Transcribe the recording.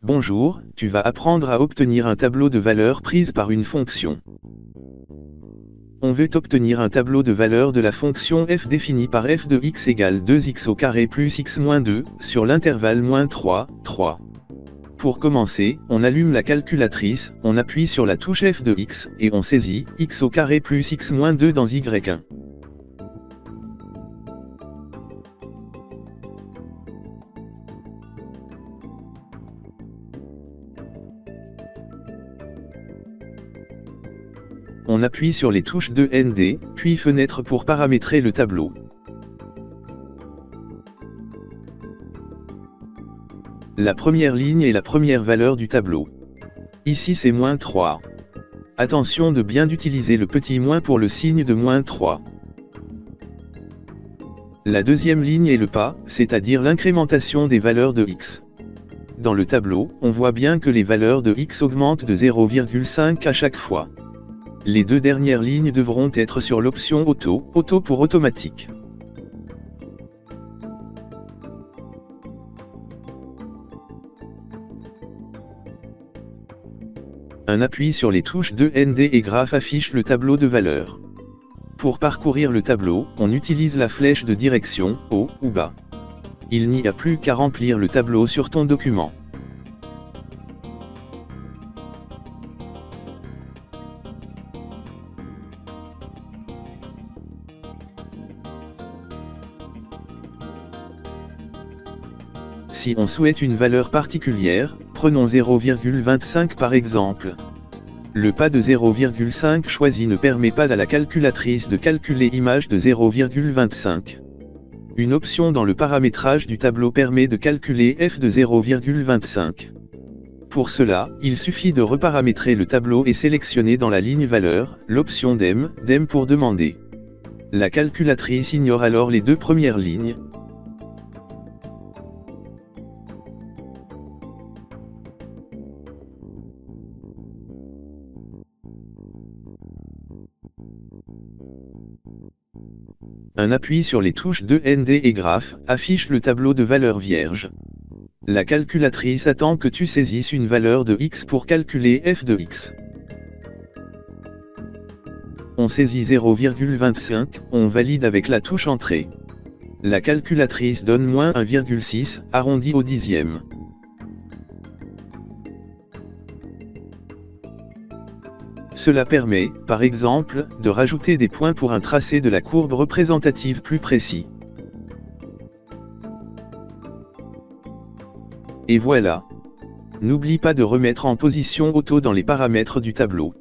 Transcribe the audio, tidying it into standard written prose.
Bonjour, tu vas apprendre à obtenir un tableau de valeurs prises par une fonction. On veut obtenir un tableau de valeurs de la fonction f définie par f de x égale 2x au carré plus x moins 2, sur l'intervalle -3, 3. Pour commencer, on allume la calculatrice, on appuie sur la touche f de x, et on saisit x au carré plus x moins 2 dans y1. On appuie sur les touches de ND, puis fenêtre pour paramétrer le tableau. La première ligne est la première valeur du tableau. Ici c'est -3. Attention de bien utiliser le petit moins pour le signe de -3. La deuxième ligne est le pas, c'est-à-dire l'incrémentation des valeurs de x. Dans le tableau, on voit bien que les valeurs de x augmentent de 0,5 à chaque fois. Les deux dernières lignes devront être sur l'option Auto pour automatique. Un appui sur les touches de ND et Graph affiche le tableau de valeurs. Pour parcourir le tableau, on utilise la flèche de direction, haut ou bas. Il n'y a plus qu'à remplir le tableau sur ton document. Si on souhaite une valeur particulière, prenons 0,25 par exemple. Le pas de 0,5 choisi ne permet pas à la calculatrice de calculer image de 0,25. Une option dans le paramétrage du tableau permet de calculer f de 0,25. Pour cela, il suffit de reparamétrer le tableau et sélectionner dans la ligne valeur, l'option DEM pour demander. La calculatrice ignore alors les deux premières lignes. Un appui sur les touches de ND et Graph affiche le tableau de valeurs vierge. La calculatrice attend que tu saisisses une valeur de x pour calculer f de x. On saisit 0,25, on valide avec la touche Entrée. La calculatrice donne -1,6, arrondi au dixième. Cela permet, par exemple, de rajouter des points pour un tracé de la courbe représentative plus précis. Et voilà. N'oublie pas de remettre en position auto dans les paramètres du tableau.